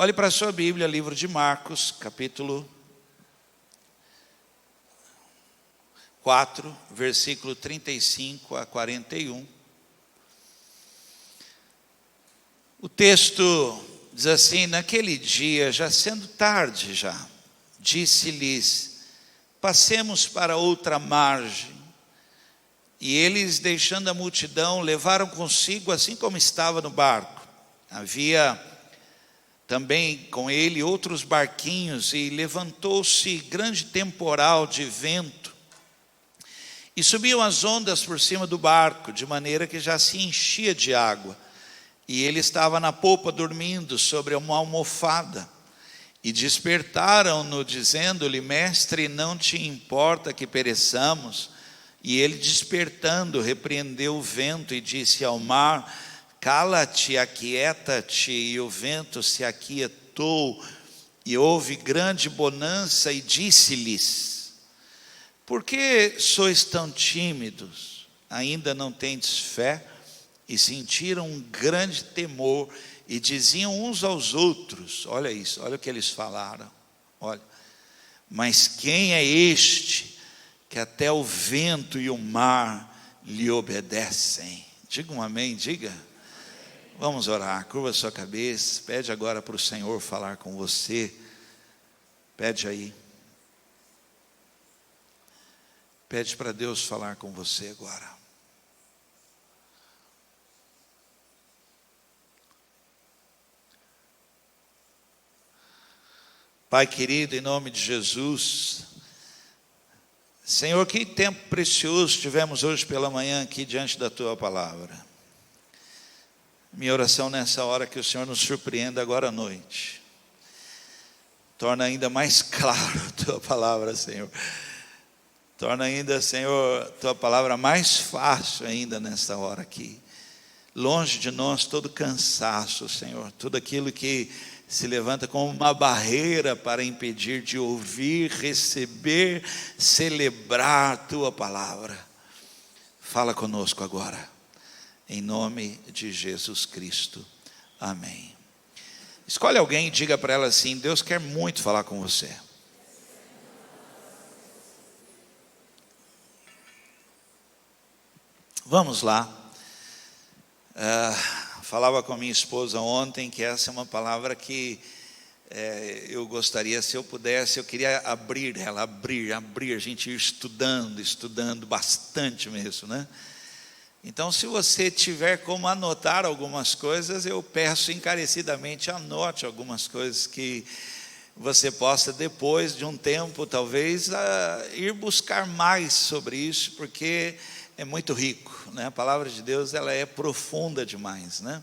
Olhe para a sua Bíblia, livro de Marcos, capítulo 4, versículo 35 a 41. O texto diz assim: naquele dia, já sendo tarde disse-lhes: passemos para outra margem. E eles, deixando a multidão, levaram consigo, assim como estava no barco. Havia também com ele outros barquinhos, e levantou-se grande temporal de vento, e subiam as ondas por cima do barco, de maneira que já se enchia de água. E ele estava na popa dormindo sobre uma almofada. E despertaram-no, dizendo-lhe: mestre, não te importa que pereçamos? E ele, despertando, repreendeu o vento e disse ao mar: cala-te, aquieta-te. E o vento se aquietou, e houve grande bonança. E disse-lhes: por que sois tão tímidos? Ainda não tendes fé? E sentiram um grande temor, e diziam uns aos outros: olha isso, olha o que eles falaram, olha, mas quem é este que até o vento e o mar lhe obedecem? Diga um amém, diga. Vamos orar, curva a sua cabeça, pede agora para o Senhor falar com você, pede aí, pede para Deus falar com você agora. Pai querido, em nome de Jesus, Senhor, que tempo precioso tivemos hoje pela manhã aqui diante da Tua palavra. Minha oração nessa hora é que o Senhor nos surpreenda agora à noite. Torna ainda mais claro a Tua palavra, Senhor. Torna ainda, Senhor, Tua palavra mais fácil ainda nessa hora aqui. Longe de nós todo cansaço, Senhor, tudo aquilo que se levanta como uma barreira para impedir de ouvir, receber, celebrar a Tua palavra. Fala conosco agora, em nome de Jesus Cristo, amém. Escolhe alguém e diga para ela assim: Deus quer muito falar com você. Vamos lá. Falava com a minha esposa ontem que essa é uma palavra que eu gostaria, se eu pudesse, eu queria abrir ela, abrir, a gente ir estudando bastante mesmo, né? Então, se você tiver como anotar algumas coisas, eu peço encarecidamente, anote algumas coisas que você possa, depois de um tempo, talvez, ir buscar mais sobre isso, porque é muito rico, né? A palavra de Deus, ela é profunda demais, né?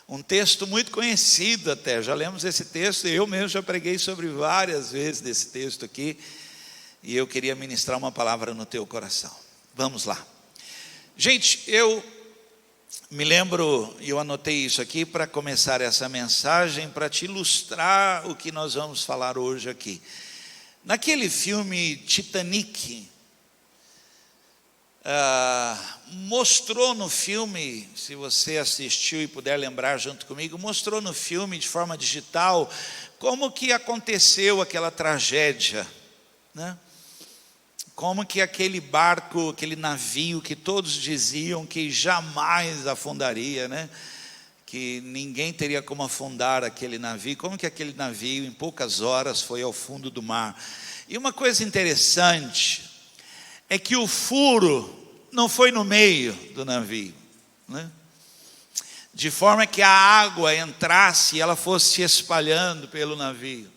Um texto muito conhecido até, já lemos esse texto, eu mesmo já preguei sobre várias vezes desse texto aqui, e eu queria ministrar uma palavra no teu coração. Vamos lá. Gente, eu me lembro, e eu anotei isso aqui para começar essa mensagem, para te ilustrar o que nós vamos falar hoje aqui. Naquele filme Titanic, mostrou no filme, se você assistiu e puder lembrar junto comigo, mostrou no filme de forma digital como que aconteceu aquela tragédia, né? Como que aquele barco, aquele navio que todos diziam que jamais afundaria, né? Que ninguém teria como afundar aquele navio, como que aquele navio em poucas horas foi ao fundo do mar. E uma coisa interessante é que o furo não foi no meio do navio, né? De forma que a água entrasse e ela fosse se espalhando pelo navio,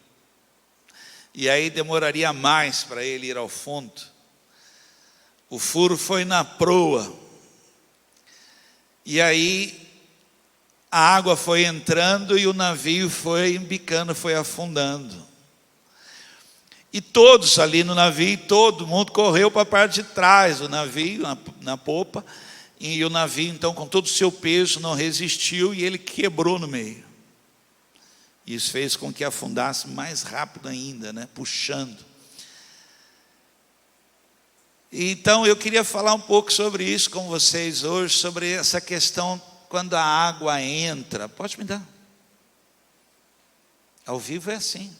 e aí demoraria mais para ele ir ao fundo. O furo foi na proa, e aí a água foi entrando e o navio foi embicando, foi afundando. E todos ali no navio, todo mundo correu para a parte de trás do navio, na popa, e o navio então com todo o seu peso não resistiu e ele quebrou no meio. Isso fez com que afundasse mais rápido ainda, né? Puxando. Então eu queria falar um pouco sobre isso com vocês hoje, sobre essa questão quando a água entra. Pode me dar? Ao vivo é assim.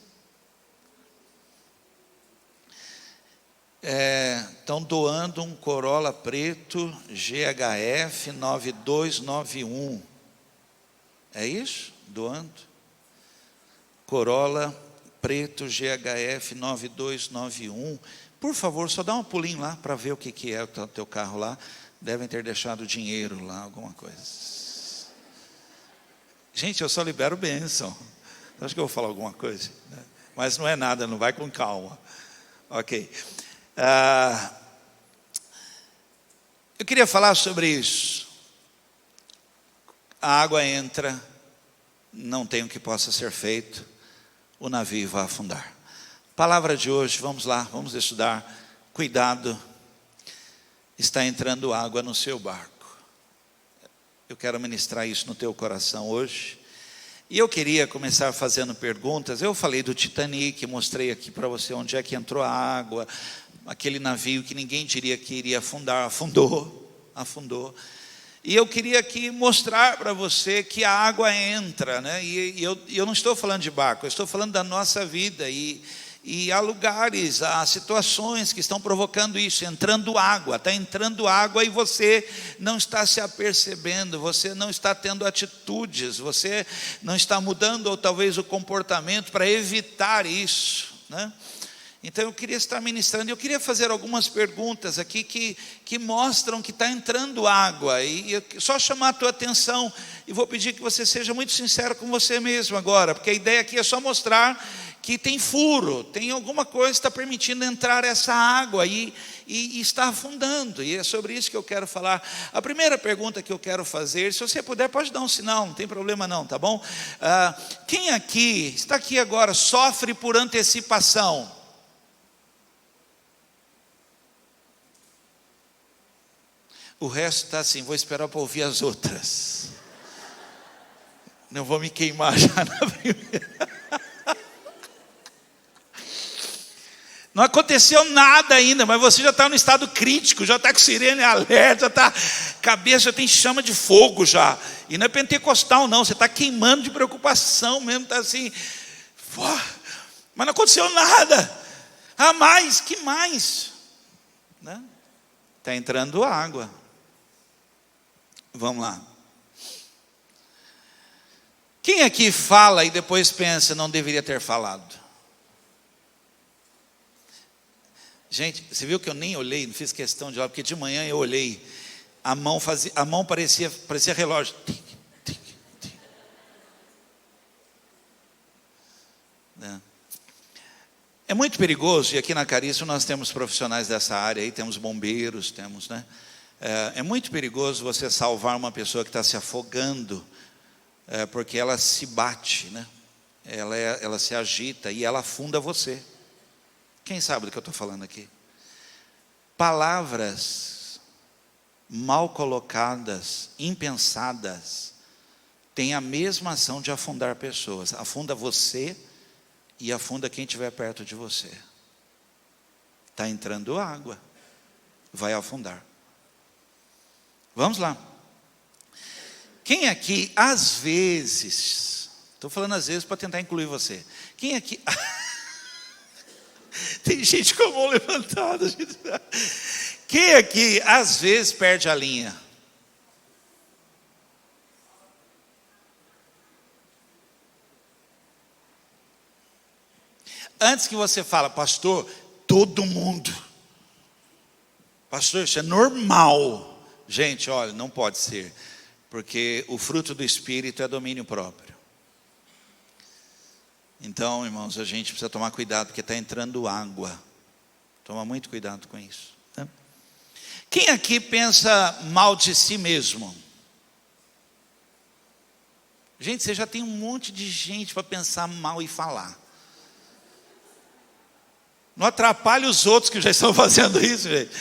Estão doando um Corolla preto GHF 9291. É isso? Doando. Corolla preto GHF 9291. Por favor, só dá um pulinho lá para ver o que é o teu carro lá. Devem ter deixado dinheiro lá, alguma coisa. Gente, eu só libero bênção. Acho que eu vou falar alguma coisa, né? Mas não é nada, não vai com calma. Ok. Eu queria falar sobre isso. A água entra, não tem o que possa ser feito, o navio vai afundar. Palavra de hoje, vamos lá, vamos estudar. Cuidado, está entrando água no seu barco. Eu quero ministrar isso no teu coração hoje. E eu queria começar fazendo perguntas. Eu falei do Titanic, mostrei aqui para você onde é que entrou a água. Aquele navio que ninguém diria que iria afundar, afundou. E eu queria aqui mostrar para você que a água entra, né? E eu não estou falando de barco, eu estou falando da nossa vida. E há lugares, há situações que estão provocando isso, entrando água, está entrando água e você não está se apercebendo, você não está tendo atitudes, você não está mudando ou talvez o comportamento para evitar isso, né? Então eu queria estar ministrando, eu queria fazer algumas perguntas aqui que mostram que está entrando água, e eu só chamar a tua atenção, e vou pedir que você seja muito sincero com você mesmo agora, porque a ideia aqui é só mostrar que tem furo, tem alguma coisa que está permitindo entrar essa água e está afundando, e é sobre isso que eu quero falar. A primeira pergunta que eu quero fazer, se você puder pode dar um sinal, não tem problema não, tá bom? Quem aqui, está aqui agora, sofre por antecipação? O resto está assim, vou esperar para ouvir as outras. Não vou me queimar já na primeira. Não aconteceu nada ainda, mas você já está no estado crítico, já está com sirene alerta, já está, cabeça já tem chama de fogo já. E não é pentecostal não, você está queimando de preocupação mesmo, está assim. Mas não aconteceu nada. Mais, que mais? Né? Está entrando água. Vamos lá. Quem aqui fala e depois pensa, não deveria ter falado? Gente, você viu que eu nem olhei, não fiz questão de olhar, porque de manhã eu olhei, a mão parecia relógio. Tic, tic, tic. É muito perigoso, e aqui na Carício nós temos profissionais dessa área, aí temos bombeiros, temos, né? É muito perigoso você salvar uma pessoa que está se afogando, porque ela se bate, né? Ela se agita e ela afunda você. Quem sabe do que eu estou falando aqui? Palavras mal colocadas, impensadas, têm a mesma ação de afundar pessoas. Afunda você e afunda quem estiver perto de você. Está entrando água, vai afundar. Vamos lá. Quem aqui, às vezes, estou falando às vezes para tentar incluir você. Quem aqui... Tem gente com a mão levantada. Quem aqui, às vezes, perde a linha? Antes que você fale, pastor, todo mundo. Pastor, isso é normal. Gente, olha, não pode ser. Porque o fruto do Espírito é domínio próprio. Então, irmãos, a gente precisa tomar cuidado, porque está entrando água. Toma muito cuidado com isso, né? Quem aqui pensa mal de si mesmo? Gente, você já tem um monte de gente para pensar mal e falar. Não atrapalhe os outros que já estão fazendo isso, gente,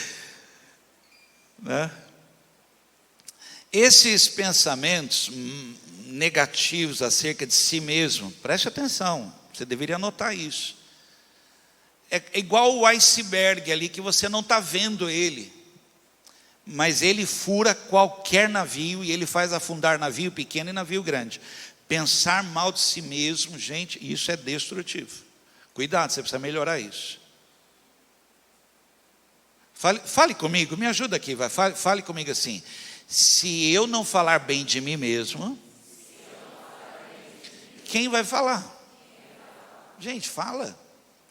né? Esses pensamentos negativos acerca de si mesmo, preste atenção, você deveria anotar isso. É igual o iceberg ali, que você não está vendo ele, mas ele fura qualquer navio, e ele faz afundar navio pequeno e navio grande. Pensar mal de si mesmo, gente, isso é destrutivo. Cuidado, você precisa melhorar isso. Fale comigo, me ajuda aqui, fale comigo assim. Se eu não falar bem de mim mesmo, quem vai falar? Gente, fala.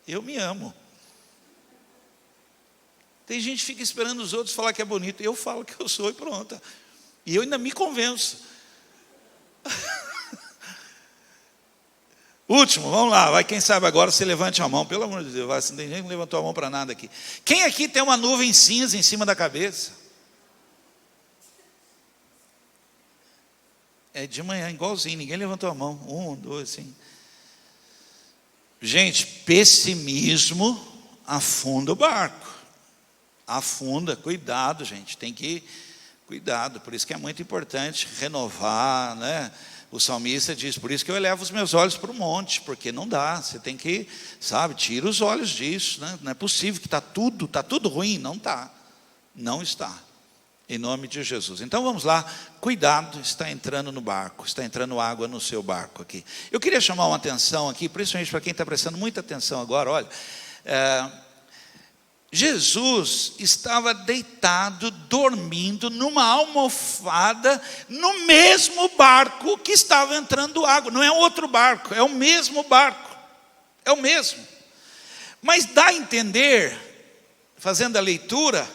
Eu me amo. Tem gente que fica esperando os outros falar que é bonito. Eu falo que eu sou e pronto. E eu ainda me convenço. Último, vamos lá. Vai, quem sabe agora você levante a mão. Pelo amor de Deus, vai, não tem gente que não levantou a mão para nada aqui. Quem aqui tem uma nuvem cinza em cima da cabeça? É de manhã, igualzinho. Ninguém levantou a mão. 1, 2, assim. Gente, pessimismo afunda o barco. Afunda, cuidado, gente, tem que cuidado, por isso que é muito importante renovar, né? O salmista diz, por isso que eu elevo os meus olhos para o monte, porque não dá, você tem que, sabe, tira os olhos disso, né? Não é possível que está tudo ruim, não está, não está, em nome de Jesus. Então vamos lá, cuidado, está entrando no barco, está entrando água no seu barco aqui. Eu queria chamar uma atenção aqui, principalmente para quem está prestando muita atenção agora, olha, Jesus estava deitado, dormindo, numa almofada, no mesmo barco que estava entrando água. Não é outro barco, é o mesmo barco. É o mesmo. Mas dá a entender, fazendo a leitura,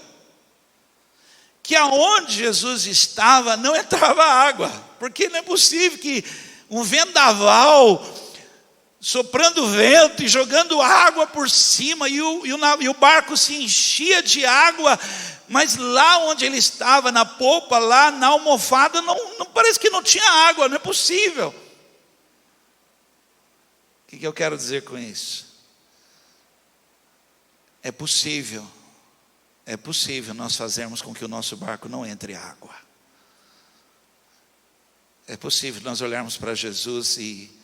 que aonde Jesus estava não entrava água. Porque não é possível que um vendaval soprando vento e jogando água por cima, e o barco se enchia de água, mas lá onde ele estava, na polpa, lá na almofada, não parece que não tinha água, não é possível. O que eu quero dizer com isso? É possível nós fazermos com que o nosso barco não entre água. É possível nós olharmos para Jesus e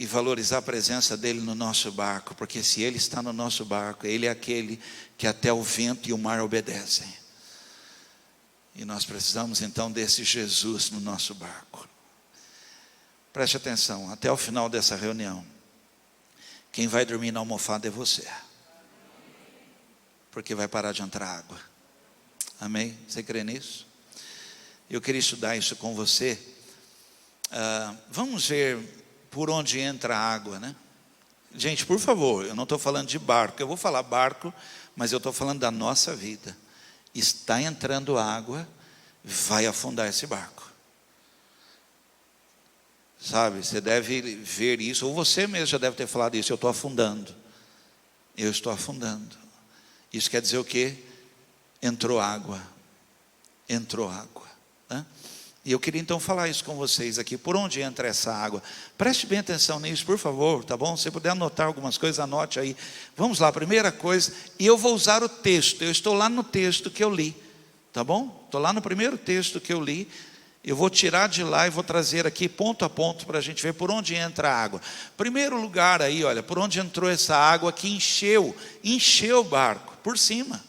valorizar a presença dele no nosso barco, porque se ele está no nosso barco, ele é aquele que até o vento e o mar obedecem. E nós precisamos então desse Jesus no nosso barco. Preste atenção, até o final dessa reunião, quem vai dormir na almofada é você, porque vai parar de entrar água. Amém? Você crê nisso? Eu queria estudar isso com você. Vamos ver por onde entra a água, né? Gente, por favor, eu não estou falando de barco. Eu vou falar barco, mas eu estou falando da nossa vida. Está entrando água, vai afundar esse barco. Sabe, você deve ver isso, ou você mesmo já deve ter falado isso. Eu estou afundando. Eu estou afundando. Isso quer dizer o quê? Entrou água. Entrou água, né? E eu queria então falar isso com vocês aqui. Por onde entra essa água? Preste bem atenção nisso, por favor, tá bom? Se você puder anotar algumas coisas, anote aí. Vamos lá, primeira coisa. E eu vou usar o texto. Eu estou lá no texto que eu li, tá bom? Estou lá no primeiro texto que eu li. Eu vou tirar de lá e vou trazer aqui ponto a ponto para a gente ver por onde entra a água. Primeiro lugar aí, olha, por onde entrou essa água que encheu o barco, por cima.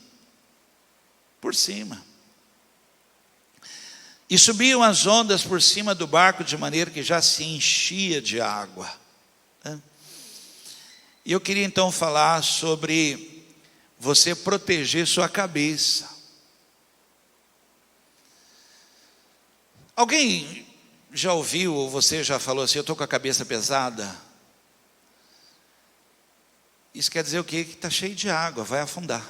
Por cima. E subiam as ondas por cima do barco de maneira que já se enchia de água. E eu queria então falar sobre você proteger sua cabeça. Alguém já ouviu ou você já falou assim, eu estou com a cabeça pesada? Isso quer dizer o quê? Que está cheio de água, vai afundar,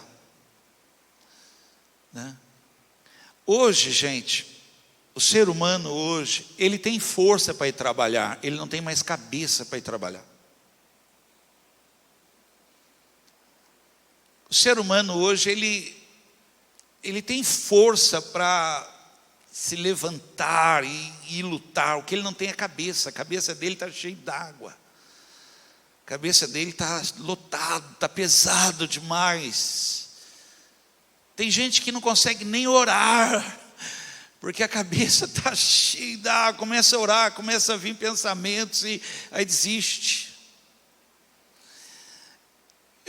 né? Hoje, gente, o ser humano hoje, ele tem força para ir trabalhar, ele não tem mais cabeça para ir trabalhar. O ser humano hoje, ele tem força para se levantar e lutar. O que ele não tem é a cabeça dele está cheia d'água. A cabeça dele está lotado, está pesado demais. Tem gente que não consegue nem orar, porque a cabeça está cheia d'água, começa a orar, começa a vir pensamentos e aí desiste.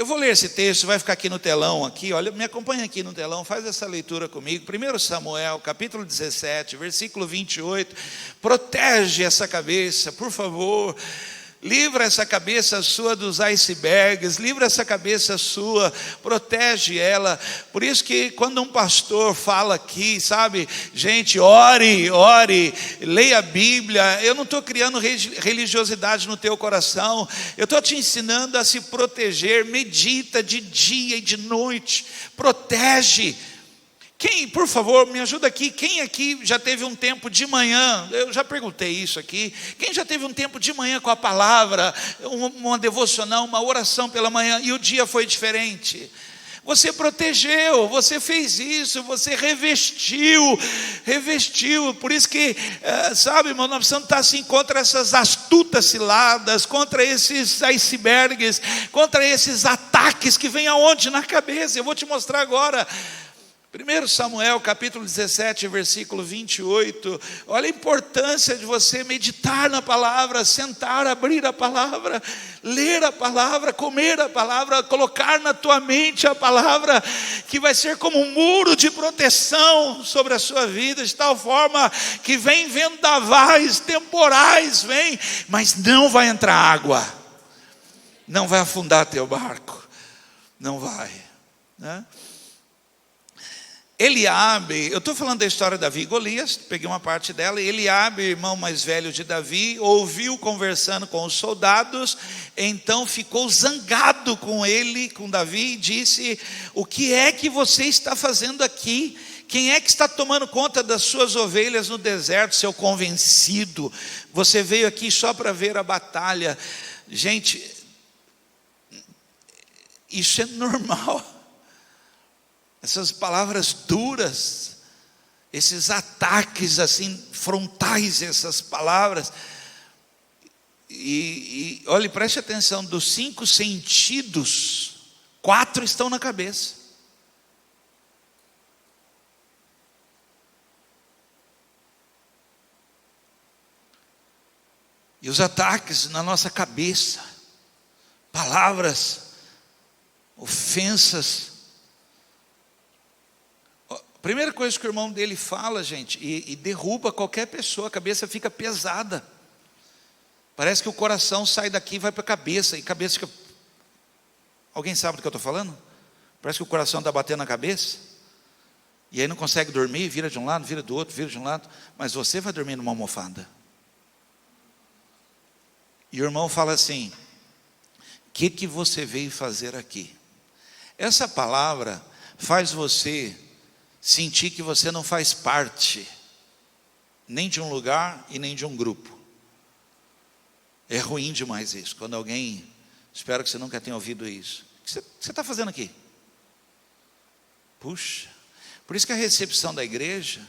Eu vou ler esse texto, vai ficar aqui no telão, aqui, olha, me acompanha aqui no telão, faz essa leitura comigo. 1 Samuel, capítulo 17, versículo 28. Protege essa cabeça, por favor. Livra essa cabeça sua dos icebergs, livra essa cabeça sua, protege ela. Por isso que quando um pastor fala aqui, sabe, gente, ore, leia a Bíblia. Eu não estou criando religiosidade no teu coração, eu estou te ensinando a se proteger. Medita de dia e de noite, protege. Quem, por favor, me ajuda aqui, quem aqui já teve um tempo de manhã, eu já perguntei isso aqui, quem já teve um tempo de manhã com a palavra, uma devocional, uma oração pela manhã, e o dia foi diferente? Você protegeu, você fez isso, você revestiu, por isso que, sabe, irmão, nós precisamos estar assim, contra essas astutas ciladas, contra esses icebergs, contra esses ataques que vêm aonde? Na cabeça. Eu vou te mostrar agora. 1 Samuel capítulo 17, versículo 28, olha a importância de você meditar na palavra, sentar, abrir a palavra, ler a palavra, comer a palavra, colocar na tua mente a palavra, que vai ser como um muro de proteção sobre a sua vida, de tal forma que vem vendavais, temporais, vem, mas não vai entrar água, não vai afundar teu barco, não vai, né? Eliabe, eu estou falando da história de Davi e Golias, peguei uma parte dela. Eliabe, irmão mais velho de Davi, ouviu conversando com os soldados, então ficou zangado com ele, com Davi, e disse: o que é que você está fazendo aqui? Quem é que está tomando conta das suas ovelhas no deserto, seu convencido? Você veio aqui só para ver a batalha. Gente, isso é normal. Essas palavras duras, esses ataques assim, frontais, essas palavras. E olhe, preste atenção, dos 5 sentidos, 4 estão na cabeça. E os ataques na nossa cabeça, palavras, ofensas. Primeira coisa que o irmão dele fala, gente, e derruba qualquer pessoa, a cabeça fica pesada. Parece que o coração sai daqui e vai para a cabeça, e a cabeça fica... Alguém sabe do que eu estou falando? Parece que o coração está batendo na cabeça, e aí não consegue dormir, vira de um lado, vira do outro, vira de um lado, mas você vai dormir numa almofada. E o irmão fala assim: o que você veio fazer aqui? Essa palavra faz você sentir que você não faz parte nem de um lugar e nem de um grupo. É ruim demais isso. Quando alguém, espero que você nunca tenha ouvido isso: o que você está fazendo aqui? Puxa, por isso que a recepção da igreja,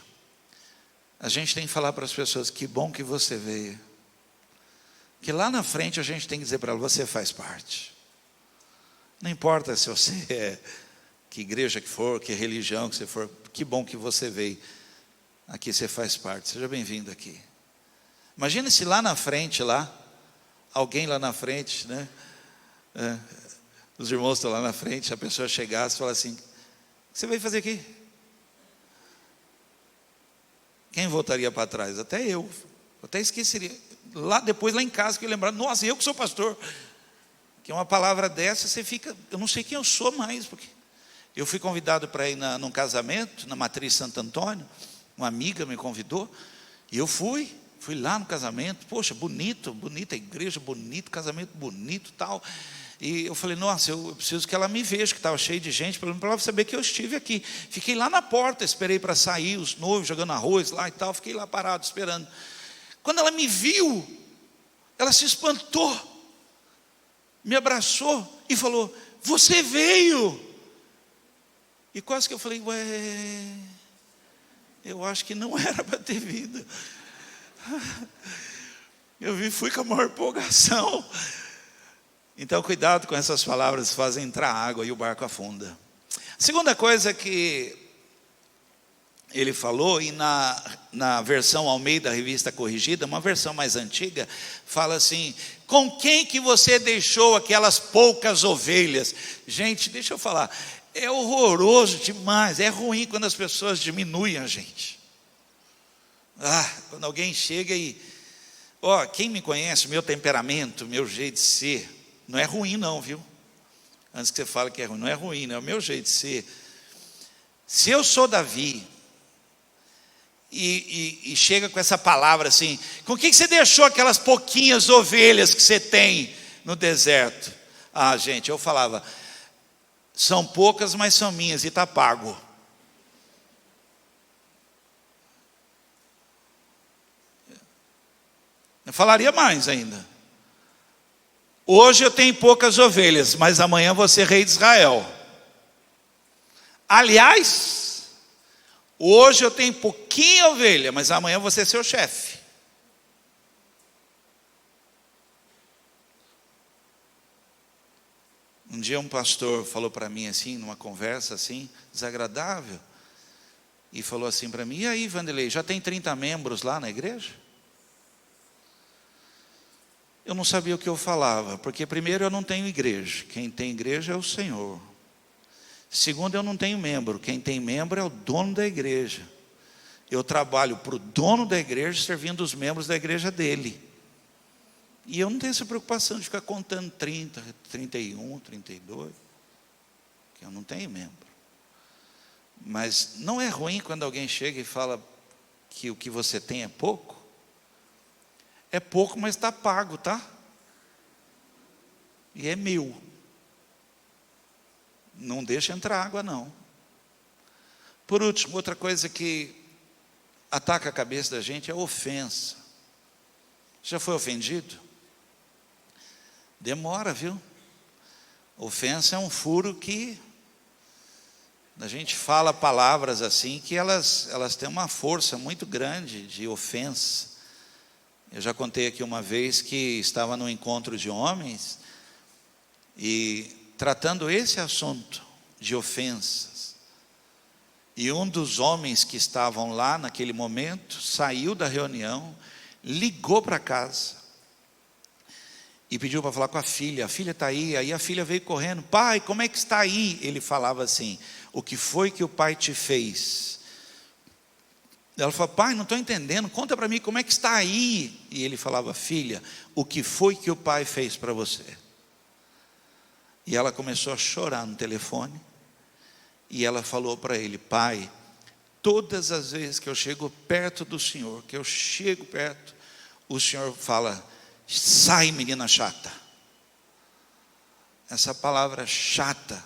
a gente tem que falar para as pessoas: que bom que você veio. Que lá na frente a gente tem que dizer para ela: você faz parte. Não importa se você é, que igreja que for, que religião que você for, que bom que você veio. Aqui você faz parte, seja bem-vindo aqui. Imagina se lá na frente, alguém lá na frente, né? Os irmãos estão lá na frente, a pessoa chegasse e falasse assim: o que você veio fazer aqui? Quem voltaria para trás? Até eu até esqueceria. Depois lá em casa que eu lembrar: nossa, eu que sou pastor. Que uma palavra dessa você fica, eu não sei quem eu sou mais, porque eu fui convidado para ir num casamento, na Matriz Santo Antônio, uma amiga me convidou, e eu fui lá no casamento, poxa, bonita a igreja, bonito, casamento bonito e tal, e eu falei: nossa, eu preciso que ela me veja, que estava cheio de gente, para ela saber que eu estive aqui. Fiquei lá na porta, esperei para sair, os noivos jogando arroz lá e tal, fiquei lá parado, esperando. Quando ela me viu, ela se espantou, me abraçou e falou: você veio? E quase que eu falei: ué, eu acho que não era para ter vindo. Eu fui com a maior empolgação. Então cuidado com essas palavras, fazem entrar água e o barco afunda. Segunda coisa que ele falou, e na versão Almeida, Revista Corrigida, uma versão mais antiga, fala assim: com quem que você deixou aquelas poucas ovelhas? Gente, deixa eu falar, é horroroso demais, é ruim quando as pessoas diminuem a gente. Quando alguém chega e, quem me conhece, meu temperamento, meu jeito de ser, não é ruim não, viu? Antes que você fale que é ruim, não é ruim, não é o meu jeito de ser. Se eu sou Davi, e chega com essa palavra assim: com que você deixou aquelas pouquinhas ovelhas que você tem no deserto? Gente, eu falava: são poucas, mas são minhas, e está pago. Eu falaria mais ainda: hoje eu tenho poucas ovelhas, mas amanhã vou ser rei de Israel. Aliás, hoje eu tenho pouquinha ovelha, mas amanhã eu vou ser seu chefe. Um dia um pastor falou para mim assim, numa conversa assim, desagradável, e falou assim para mim: e aí, Vanderlei, já tem 30 membros lá na igreja? Eu não sabia o que eu falava, porque primeiro, eu não tenho igreja, quem tem igreja é o Senhor. Segundo, eu não tenho membro, quem tem membro é o dono da igreja. Eu trabalho para o dono da igreja, servindo os membros da igreja dele. E eu não tenho essa preocupação de ficar contando 30, 31, 32, que eu não tenho membro. Mas não é ruim quando alguém chega e fala que o que você tem é pouco? É pouco, mas está pago, tá? E é meu. Não deixa entrar água, não. Por último, outra coisa que ataca a cabeça da gente é a ofensa. Já foi ofendido? Demora, viu? Ofensa é um furo que a gente fala palavras assim que elas têm uma força muito grande de ofensa. Eu já contei aqui uma vez que estava num encontro de homens e tratando esse assunto de ofensas, e um dos homens que estavam lá naquele momento saiu da reunião, ligou para casa e pediu para falar com a filha está aí. Aí a filha veio correndo: pai, como é que está aí? Ele falava assim: o que foi que o pai te fez? Ela falou: pai, não estou entendendo, conta para mim como é que está aí. E ele falava: filha, o que foi que o pai fez para você? E ela começou a chorar no telefone, e ela falou para ele: pai, todas as vezes que eu chego perto do Senhor, o Senhor fala: sai, menina chata. Essa palavra chata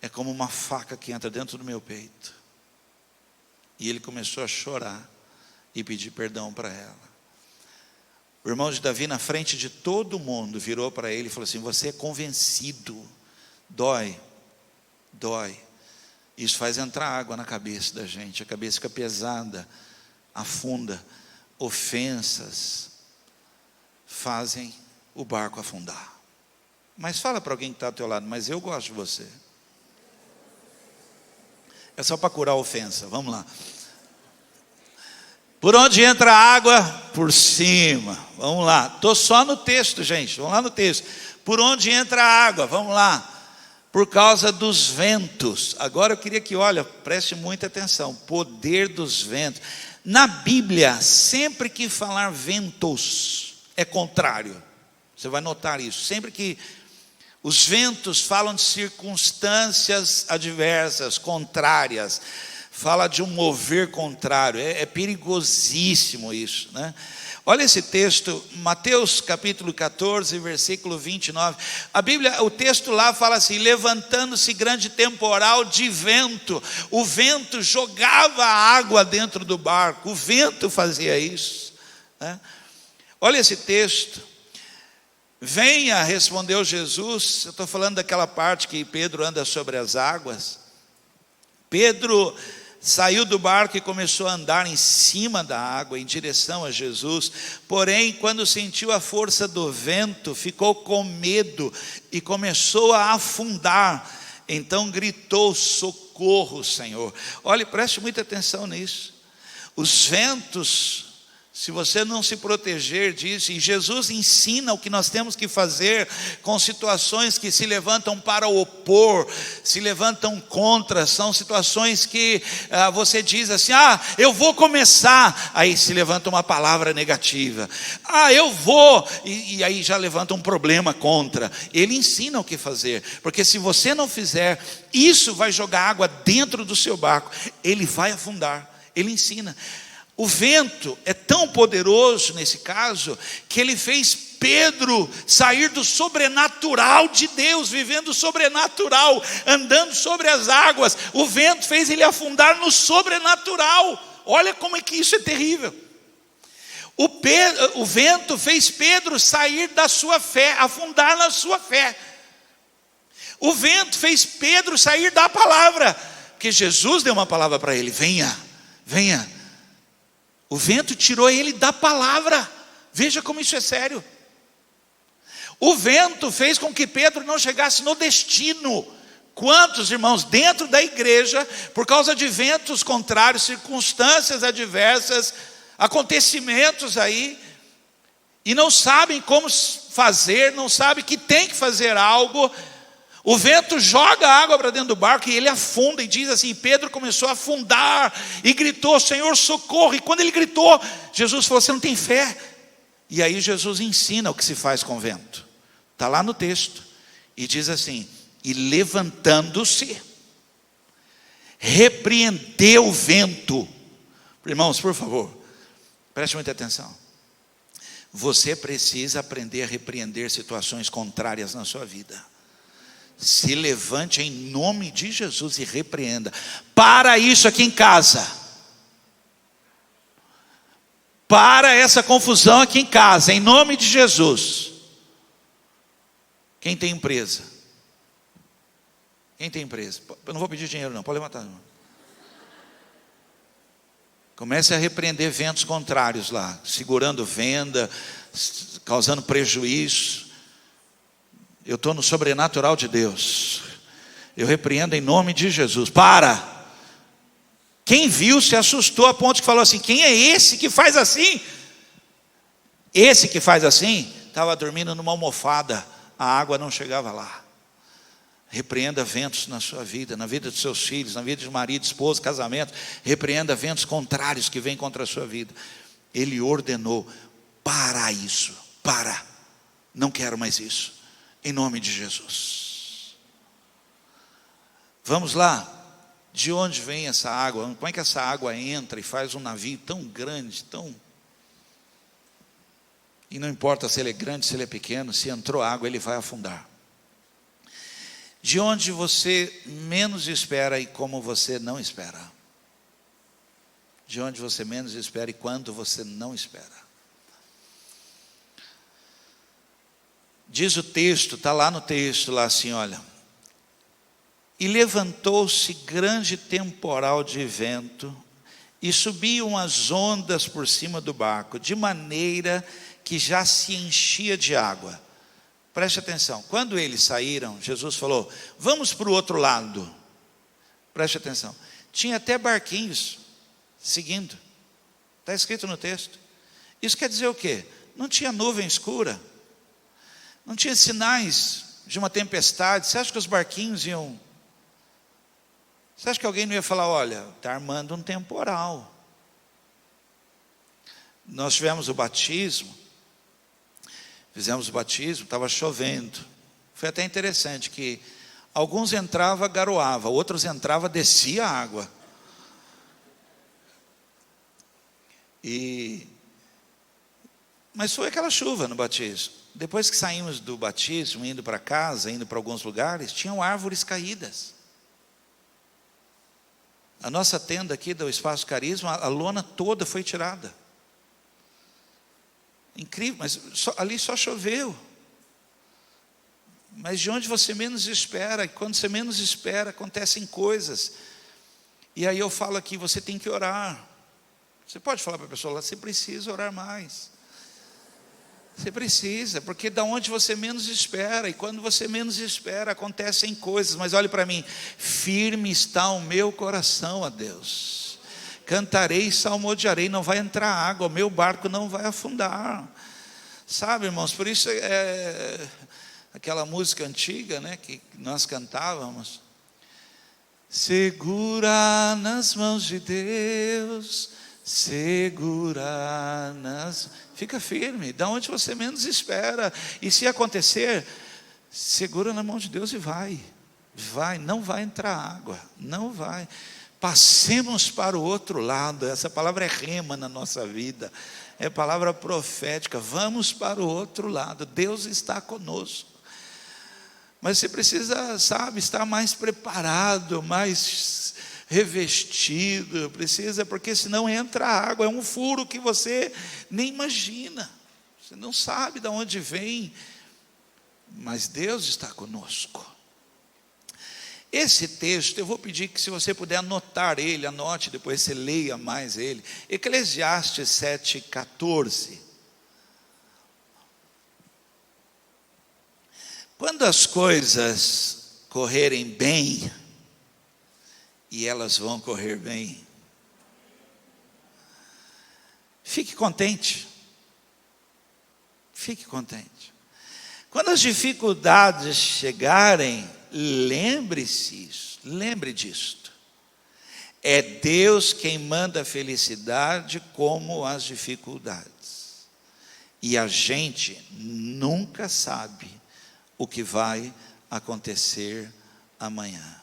é como uma faca que entra dentro do meu peito. E ele começou a chorar e pedir perdão para ela. O irmão de Davi, na frente de todo mundo, virou para ele e falou assim: você é convencido, dói. Isso faz entrar água na cabeça da gente, a cabeça fica pesada, afunda. Ofensas fazem o barco afundar. Mas fala para alguém que está ao teu lado: mas eu gosto de você. É só para curar a ofensa, vamos lá. Por onde entra a água? Por cima. Vamos lá, estou só no texto, gente, vamos lá no texto. Por onde entra a água? Vamos lá. Por causa dos ventos. Agora eu queria que, preste muita atenção. Poder dos ventos. Na Bíblia, sempre que falar ventos, é contrário. Você vai notar isso. Sempre que os ventos falam de circunstâncias adversas, contrárias, fala de um mover contrário, é perigosíssimo isso, né? Olha esse texto, Mateus capítulo 14, versículo 29, a Bíblia, o texto lá fala assim: levantando-se grande temporal de vento, o vento jogava água dentro do barco, o vento fazia isso, né? Olha esse texto: venha, respondeu Jesus. Eu estou falando daquela parte que Pedro anda sobre as águas. Pedro saiu do barco e começou a andar em cima da água, em direção a Jesus. Porém, quando sentiu a força do vento, ficou com medo e começou a afundar. Então gritou: socorro, socorro, Senhor. Olhe, preste muita atenção nisso. Os ventos, se você não se proteger disso, e Jesus ensina o que nós temos que fazer com situações que se levantam para opor, se levantam contra, são situações que você diz assim, eu vou começar, aí se levanta uma palavra negativa, eu vou, e aí já levanta um problema contra. Ele ensina o que fazer, porque se você não fizer, isso vai jogar água dentro do seu barco, ele vai afundar. Ele ensina. O vento é tão poderoso nesse caso, que ele fez Pedro sair do sobrenatural de Deus, vivendo o sobrenatural, andando sobre as águas. O vento fez ele afundar no sobrenatural. Olha como é que isso é terrível. O vento fez Pedro sair da sua fé, afundar na sua fé. O vento fez Pedro sair da palavra, porque Jesus deu uma palavra para ele: venha, venha. O vento tirou ele da palavra. Veja como isso é sério. O vento fez com que Pedro não chegasse no destino. Quantos irmãos dentro da igreja, por causa de ventos contrários, circunstâncias adversas, acontecimentos aí, e não sabem como fazer, não sabem que tem que fazer algo. O vento joga água para dentro do barco e ele afunda, e diz assim, Pedro começou a afundar e gritou: Senhor, socorro. E quando ele gritou, Jesus falou: você não tem fé. E aí Jesus ensina o que se faz com o vento. Está lá no texto, e diz assim: e levantando-se, repreendeu o vento. Irmãos, por favor, preste muita atenção. Você precisa aprender a repreender situações contrárias na sua vida. Se levante em nome de Jesus e repreenda. Para isso aqui em casa. Para essa confusão aqui em casa, em nome de Jesus. Quem tem empresa? Quem tem empresa? Eu não vou pedir dinheiro não, pode levantar a mão. Comece a repreender ventos contrários lá, segurando venda, causando prejuízo. Eu estou no sobrenatural de Deus. Eu repreendo em nome de Jesus. Para! Quem viu se assustou a ponto que falou assim: quem é esse que faz assim? Esse que faz assim estava dormindo numa almofada, a água não chegava lá. Repreenda ventos na sua vida, na vida dos seus filhos, na vida de marido, esposa, casamento. Repreenda ventos contrários que vêm contra a sua vida. Ele ordenou: para isso, para, não quero mais isso. Em nome de Jesus. Vamos lá. De onde vem essa água? Como é que essa água entra e faz um navio tão grande, tão... E não importa se ele é grande, se ele é pequeno, se entrou água, ele vai afundar. De onde você menos espera e como você não espera. De onde você menos espera e quando você não espera. Diz o texto, está lá no texto, lá assim, olha. E levantou-se grande temporal de vento, e subiam as ondas por cima do barco, de maneira que já se enchia de água. Preste atenção, quando eles saíram, Jesus falou: vamos para o outro lado. Preste atenção, tinha até barquinhos seguindo, está escrito no texto. Isso quer dizer o quê? Não tinha nuvem escura, não tinha sinais de uma tempestade. Você acha que os barquinhos iam... Você acha que alguém não ia falar: olha, está armando um temporal? Nós tivemos o batismo, fizemos o batismo, estava chovendo. Foi até interessante que alguns entravam, garoava, outros entravam, descia a água. Mas foi aquela chuva no batismo. Depois que saímos do batismo, indo para casa, indo para alguns lugares, tinham árvores caídas. A nossa tenda aqui do Espaço Carisma, a lona toda foi tirada. Incrível, mas ali só choveu. Mas de onde você menos espera, e quando você menos espera, acontecem coisas. E aí eu falo aqui, você tem que orar. Você pode falar para a pessoa lá: você precisa orar mais. Você precisa, porque da onde você menos espera, e quando você menos espera, acontecem coisas. Mas olhe para mim, firme está o meu coração a Deus, cantarei e salmodiarei, não vai entrar água, o meu barco não vai afundar. Sabe, irmãos, por isso aquela música antiga, né, que nós cantávamos, segura nas mãos de Deus, segura nas... Fica firme, da onde você menos espera, e se acontecer, segura na mão de Deus e vai, não vai entrar água, não vai. Passemos para o outro lado. Essa palavra é rema na nossa vida, é palavra profética. Vamos para o outro lado, Deus está conosco. Mas você precisa, sabe, estar mais preparado, mais revestido, precisa, porque senão entra água, é um furo que você nem imagina, você não sabe de onde vem, mas Deus está conosco. Esse texto, eu vou pedir que, se você puder anotar ele, anote, depois você leia mais ele. Eclesiastes 7,14. Quando as coisas correrem bem, e elas vão correr bem, fique contente. Fique contente. Quando as dificuldades chegarem, lembre disto. É Deus quem manda a felicidade como as dificuldades. E a gente nunca sabe o que vai acontecer amanhã.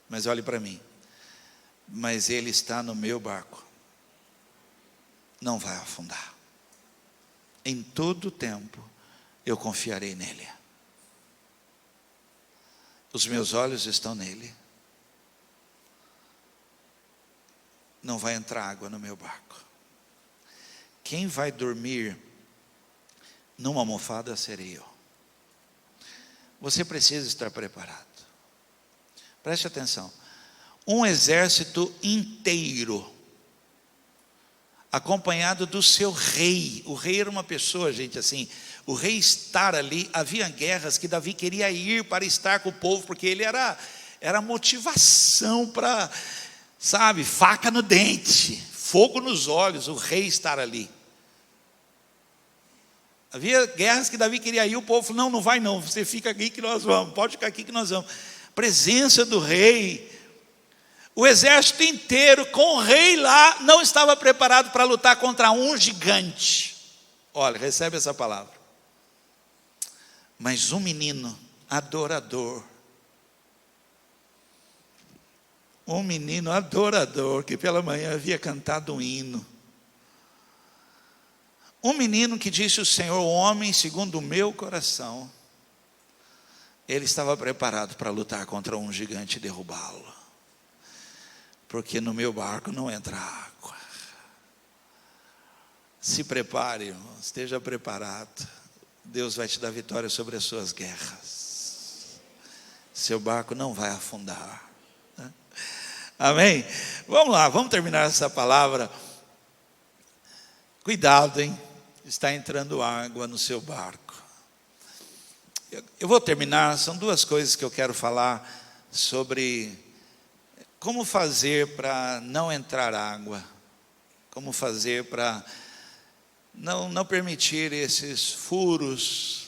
Mas olhe para mim, mas Ele está no meu barco, não vai afundar. Em todo tempo eu confiarei nele. Os meus olhos estão nele. Não vai entrar água no meu barco. Quem vai dormir numa almofada serei eu. Você precisa estar preparado. Preste atenção. Um exército inteiro, acompanhado do seu rei. O rei era uma pessoa, gente, assim. O rei estar ali, havia guerras que Davi queria ir para estar com o povo, porque ele era motivação para, sabe, faca no dente, fogo nos olhos, o rei estar ali. Havia guerras que Davi queria ir, o povo falou, não vai não, você fica aqui que nós vamos, pode ficar aqui que nós vamos. Presença do rei, o exército inteiro com o rei lá, não estava preparado para lutar contra um gigante. Olha, recebe essa palavra. Mas um menino adorador, que pela manhã havia cantado um hino, um menino que disse o Senhor, homem segundo o meu coração, ele estava preparado para lutar contra um gigante e derrubá-lo, porque no meu barco não entra água. Se prepare, irmão, esteja preparado. Deus vai te dar vitória sobre as suas guerras. Seu barco não vai afundar. Amém? Vamos lá, vamos terminar essa palavra. Cuidado, hein? Está entrando água no seu barco. Eu vou terminar, são duas coisas que eu quero falar sobre como fazer para não entrar água. Como fazer para não permitir esses furos,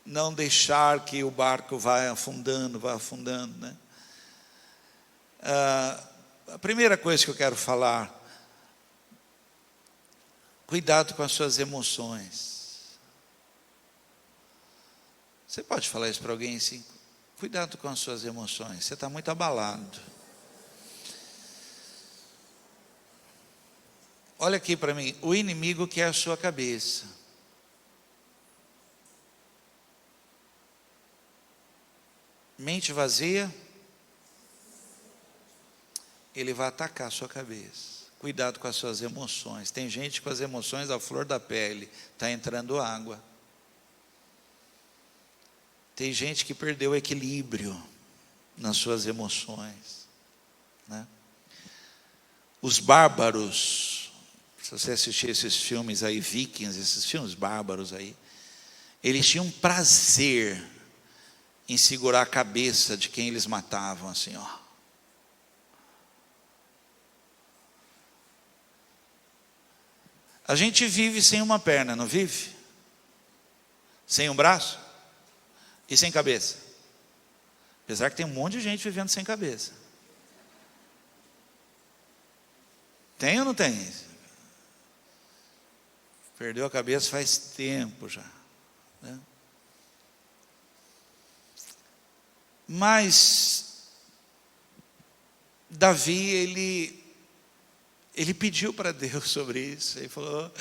não deixar que o barco vá afundando, né? A primeira coisa que eu quero falar, cuidado com as suas emoções. Você pode falar isso para alguém assim, cuidado com as suas emoções, você está muito abalado. Olha aqui para mim, o inimigo quer a sua cabeça. Mente vazia, ele vai atacar a sua cabeça. Cuidado com as suas emoções. Tem gente com as emoções à flor da pele, está entrando água. Tem gente que perdeu o equilíbrio nas suas emoções, né? Os bárbaros, Se você assistir esses filmes aí, Vikings, esses filmes bárbaros aí, eles tinham prazer em segurar a cabeça de quem eles matavam, assim, ó. A gente vive sem uma perna, não vive? Sem um braço e sem cabeça. Apesar que tem um monte de gente vivendo sem cabeça. Tem ou não tem? Perdeu a cabeça faz tempo já, né? Mas Davi, ele pediu para Deus sobre isso. Ele falou: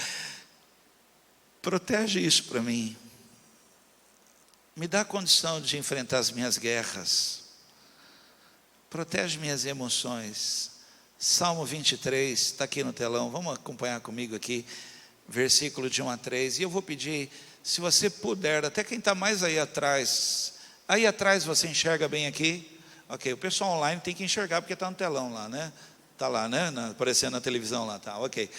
protege isso para mim, me dá a condição de enfrentar as minhas guerras, protege minhas emoções. Salmo 23, está aqui no telão, vamos acompanhar comigo aqui, versículo de 1 a 3, e eu vou pedir, se você puder, até quem está mais aí atrás você enxerga bem aqui? Ok, o pessoal online tem que enxergar porque está no telão lá, né? Está lá, né? Aparecendo na televisão lá, tá, ok.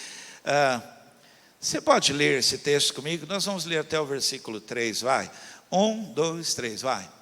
Você pode ler esse texto comigo? Nós vamos ler até o versículo 3, vai. 1, 2, 3, vai.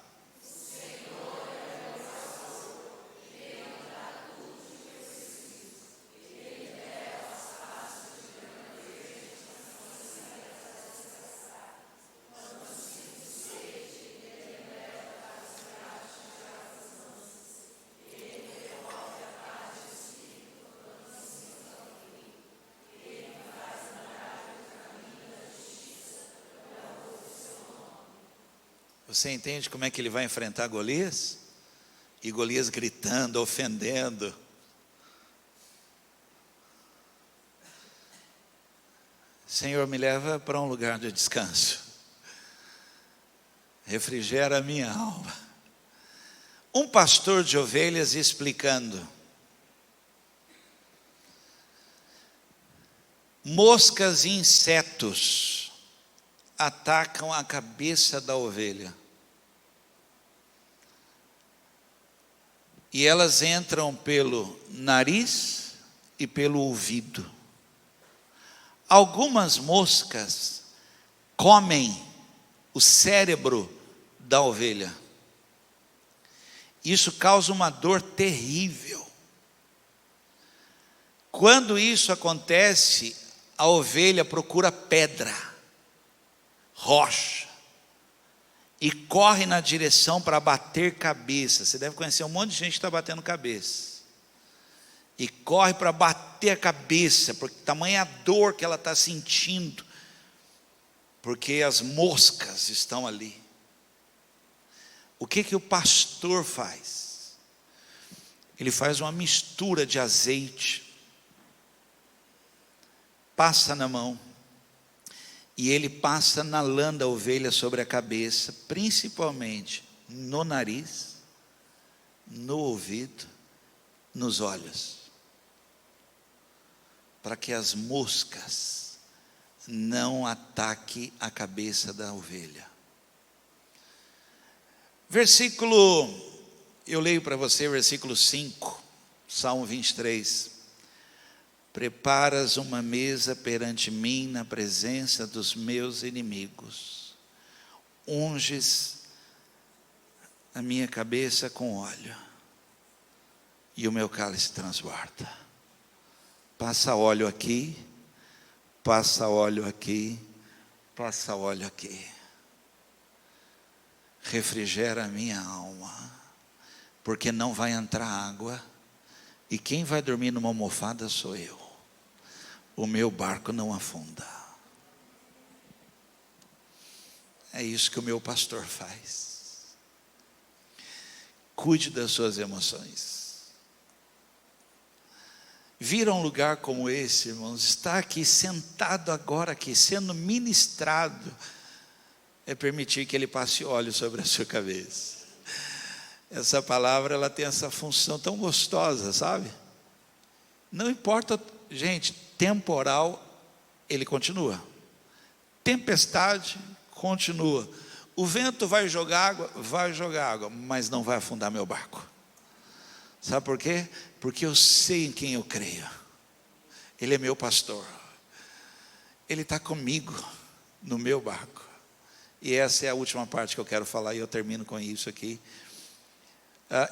Você entende como é que ele vai enfrentar Golias? E Golias gritando, ofendendo. Senhor, me leva para um lugar de descanso. Refrigera a minha alma. Um pastor de ovelhas explicando. Moscas e insetos atacam a cabeça da ovelha. E elas entram pelo nariz e pelo ouvido. Algumas moscas comem o cérebro da ovelha. Isso causa uma dor terrível. Quando isso acontece, a ovelha procura pedra, rocha, e corre na direção para bater cabeça. Você deve conhecer um monte de gente que está batendo cabeça. E corre para bater a cabeça, porque tamanha a dor que ela está sentindo, porque as moscas estão ali. O que o pastor faz? Ele faz uma mistura de azeite, passa na mão, e ele passa na lã da ovelha sobre a cabeça, principalmente no nariz, no ouvido, nos olhos, para que as moscas não ataquem a cabeça da ovelha. Eu leio para você versículo 5, Salmo 23. Preparas uma mesa perante mim na presença dos meus inimigos. Unges a minha cabeça com óleo, e o meu cálice transborda. Passa óleo aqui, passa óleo aqui, passa óleo aqui. Refrigera a minha alma, porque não vai entrar água, e quem vai dormir numa almofada sou eu. O meu barco não afunda. É isso que o meu pastor faz. Cuide das suas emoções. Vir a um lugar como esse, irmãos, estar aqui sentado agora aqui, sendo ministrado, é permitir que ele passe óleo sobre a sua cabeça. Essa palavra, ela tem essa função tão gostosa, sabe? Não importa, gente, temporal, ele continua. Tempestade, continua. O vento vai jogar água, mas não vai afundar meu barco. Sabe por quê? Porque eu sei em quem eu creio. Ele é meu pastor. Ele está comigo no meu barco. E essa é a última parte que eu quero falar, e eu termino com isso aqui.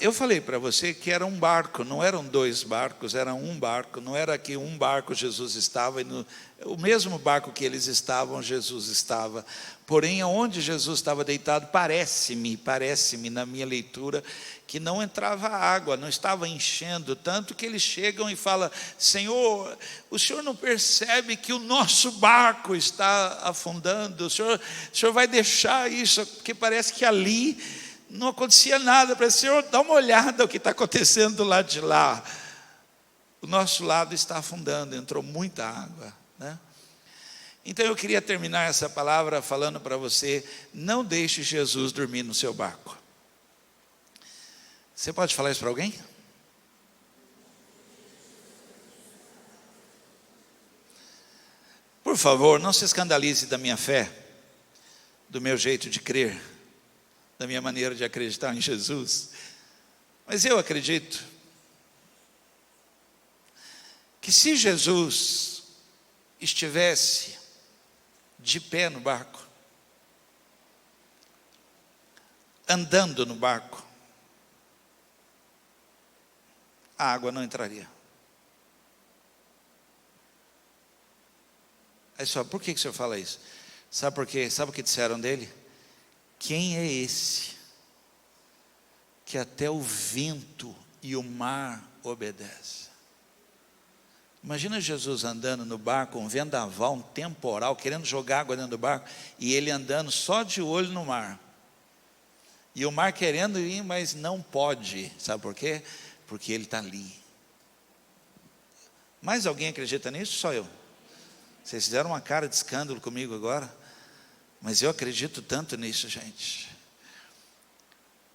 Eu falei para você que era um barco, não eram dois barcos, era um barco. Não era que um barco Jesus estava, e o mesmo barco que eles estavam, Jesus estava. Porém, onde Jesus estava deitado, parece-me na minha leitura, que não entrava água, não estava enchendo. Tanto que eles chegam e falam: Senhor, o Senhor não percebe que o nosso barco está afundando? O Senhor vai deixar isso? Porque parece que ali não acontecia nada. Para o Senhor, dá uma olhada o que está acontecendo do lado de lá. O nosso lado está afundando, entrou muita água, né? Então eu queria terminar essa palavra falando para você: não deixe Jesus dormir no seu barco. Você pode falar isso para alguém? Por favor, não se escandalize da minha fé, do meu jeito de crer, da minha maneira de acreditar em Jesus. Mas eu acredito que se Jesus estivesse de pé no barco, andando no barco, a água não entraria. Aí só, por que o senhor fala isso? Sabe por quê? Sabe o que disseram dele? Quem é esse que até o vento e o mar obedecem? Imagina Jesus andando no barco, um vendaval, um temporal, querendo jogar água dentro do barco, e ele andando só de olho no mar. E o mar querendo ir, mas não pode. Sabe por quê? Porque ele está ali. Mais alguém acredita nisso? Só eu. Vocês fizeram uma cara de escândalo comigo agora, mas eu acredito tanto nisso, gente.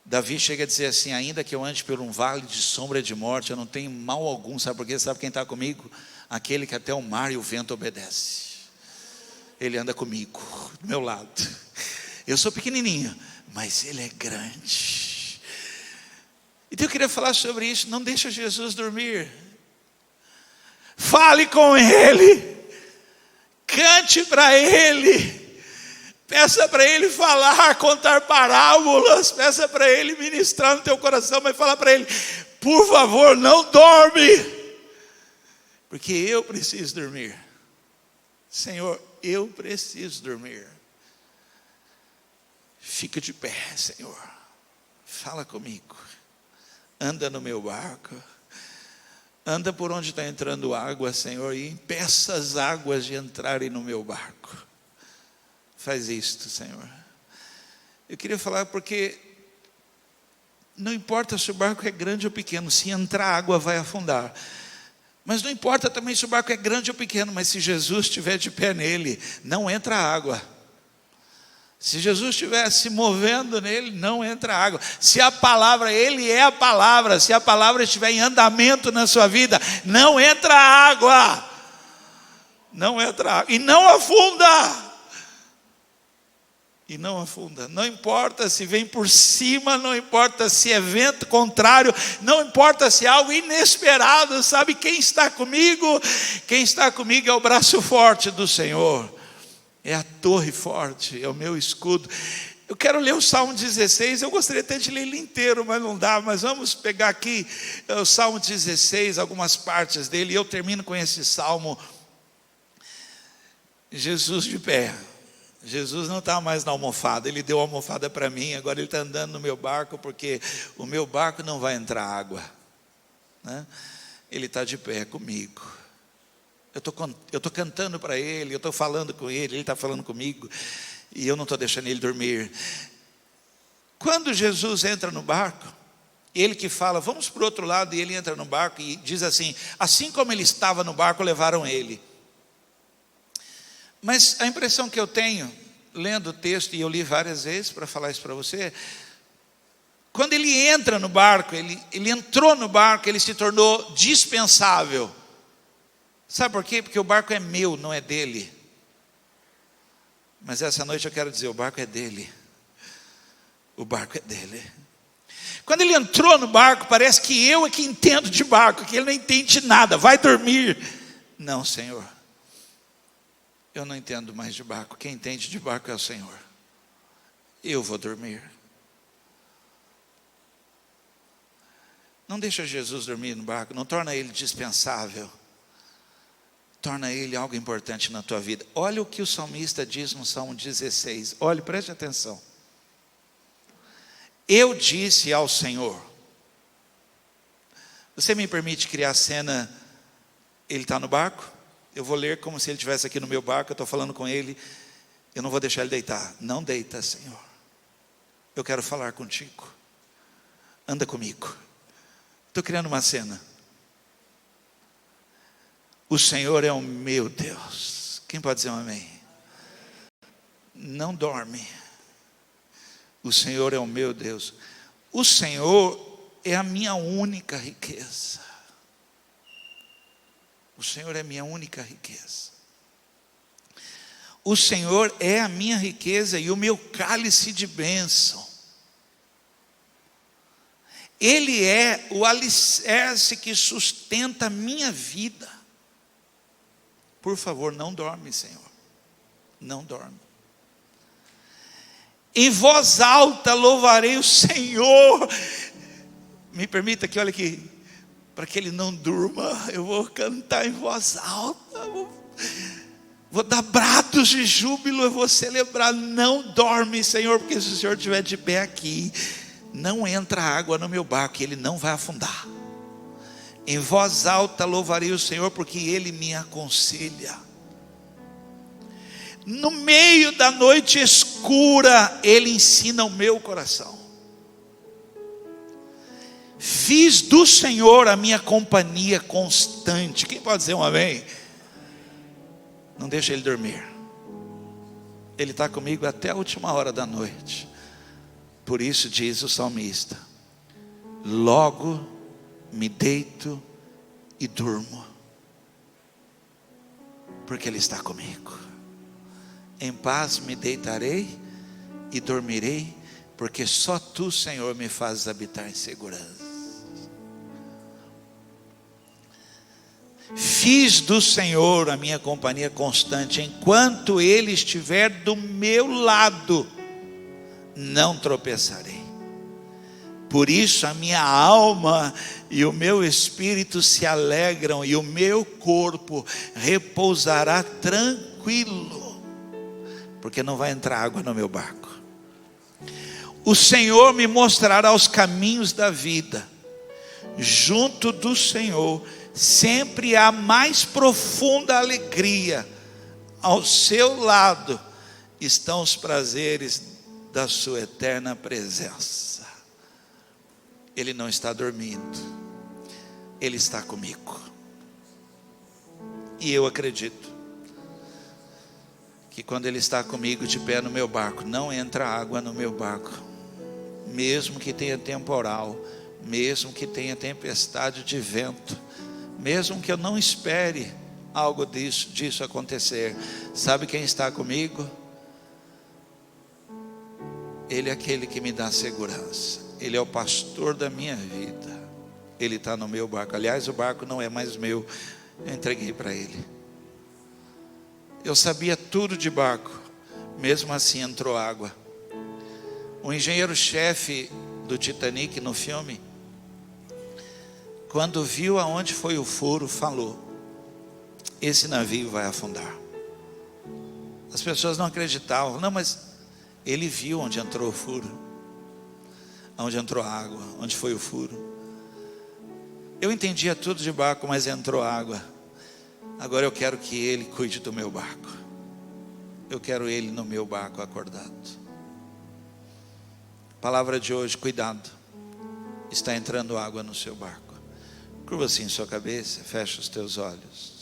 Davi chega a dizer assim: ainda que eu ande por um vale de sombra de morte, eu não tenho mal algum. Sabe por quê? Sabe quem está comigo? Aquele que até o mar e o vento obedece. Ele anda comigo, do meu lado. Eu sou pequenininho, mas ele é grande. Então eu queria falar sobre isso. Não deixa Jesus dormir. Fale com ele. Cante para ele. Peça para ele falar, contar parábolas. Peça para ele ministrar no teu coração. Mas fala para ele: por favor, não dorme, porque eu preciso dormir. Senhor, eu preciso dormir. Fica de pé, Senhor. Fala comigo. Anda no meu barco. Anda por onde está entrando água, Senhor, e impeça as águas de entrarem no meu barco. Faz isto, Senhor. Eu queria falar porque não importa se o barco é grande ou pequeno, se entrar água vai afundar. Mas não importa também se o barco é grande ou pequeno, mas se Jesus estiver de pé nele, não entra água. Se Jesus estiver se movendo nele, não entra água. Se a palavra, ele é a palavra, se a palavra estiver em andamento na sua vida, não entra água. Não entra água. E não afunda. E não afunda. Não importa se vem por cima, não importa se é vento contrário, não importa se é algo inesperado. Sabe quem está comigo? Quem está comigo é o braço forte do Senhor. É a torre forte, é o meu escudo. Eu quero ler o Salmo 16, eu gostaria até de ler ele inteiro, mas não dá. Mas vamos pegar aqui o Salmo 16, algumas partes dele, e eu termino com esse Salmo. Jesus de pé. Jesus não está mais na almofada, ele deu a almofada para mim, agora ele está andando no meu barco, porque o meu barco não vai entrar água, né? Ele está de pé comigo. Eu estou cantando para ele, eu estou falando com ele está falando comigo, e eu não estou deixando ele dormir. Quando Jesus entra no barco, ele que fala, vamos para o outro lado, e ele entra no barco e diz assim: assim como ele estava no barco, levaram ele. Mas a impressão que eu tenho, lendo o texto, e eu li várias vezes para falar isso para você, quando ele entra no barco, ele entrou no barco, ele se tornou dispensável. Sabe por quê? Porque o barco é meu, não é dele. Mas essa noite eu quero dizer, o barco é dele. O barco é dele. Quando ele entrou no barco, parece que eu é que entendo de barco, que ele não entende nada. Vai dormir. Não, Senhor. Eu não entendo mais de barco. Quem entende de barco é o Senhor. Eu vou dormir. Não deixa Jesus dormir no barco. Não torna ele dispensável. Torna ele algo importante na tua vida. Olha o que o salmista diz no Salmo 16. Olha, preste atenção. Eu disse ao Senhor. Você me permite criar a cena? Ele está no barco. Eu vou ler como se ele estivesse aqui no meu barco. Eu estou falando com ele. Eu não vou deixar ele deitar. Não deita, Senhor. Eu quero falar contigo. Anda comigo. Estou criando uma cena. O Senhor é o meu Deus. Quem pode dizer um amém? Não dorme. O Senhor é o meu Deus. O Senhor é a minha única riqueza. O Senhor é a minha única riqueza. O Senhor é a minha riqueza e o meu cálice de bênção. Ele é o alicerce que sustenta a minha vida. Por favor, não dorme, Senhor. Não dorme. Em voz alta louvarei o Senhor. Me permita que, olha aqui, para que ele não durma, eu vou cantar em voz alta. Vou dar brados de júbilo, eu vou celebrar. Não dorme, Senhor, porque se o Senhor estiver de pé aqui, não entra água no meu barco, e ele não vai afundar. Em voz alta louvarei o Senhor, porque ele me aconselha. No meio da noite escura, ele ensina o meu coração. Fiz do Senhor a minha companhia constante. Quem pode dizer um amém? Não deixa ele dormir. Ele está comigo até a última hora da noite. Por isso diz o salmista: logo me deito e durmo, porque ele está comigo. Em paz me deitarei e dormirei, porque só tu, Senhor, me fazes habitar em segurança. Fiz do Senhor a minha companhia constante. Enquanto ele estiver do meu lado, não tropeçarei. Por isso a minha alma e o meu espírito se alegram, e o meu corpo repousará tranquilo, porque não vai entrar água no meu barco. O Senhor me mostrará os caminhos da vida. Junto do Senhor sempre há mais profunda alegria. Ao seu lado estão os prazeres da sua eterna presença. Ele não está dormindo, ele está comigo. E eu acredito que quando ele está comigo de pé no meu barco, não entra água no meu barco. Mesmo que tenha temporal, mesmo que tenha tempestade de vento, mesmo que eu não espere algo disso acontecer, sabe quem está comigo? Ele é aquele que me dá segurança. Ele é o pastor da minha vida. Ele está no meu barco. Aliás, o barco não é mais meu, eu entreguei para ele. Eu sabia tudo de barco, mesmo assim entrou água. O engenheiro-chefe do Titanic no filme, quando viu aonde foi o furo, falou: esse navio vai afundar. As pessoas não acreditavam. Não, mas ele viu onde entrou o furo, onde entrou a água, onde foi o furo. Eu entendia tudo de barco, mas entrou água. Agora eu quero que ele cuide do meu barco. Eu quero ele no meu barco acordado. Palavra de hoje: cuidado, está entrando água no seu barco. Curva assim sua cabeça, fecha os teus olhos.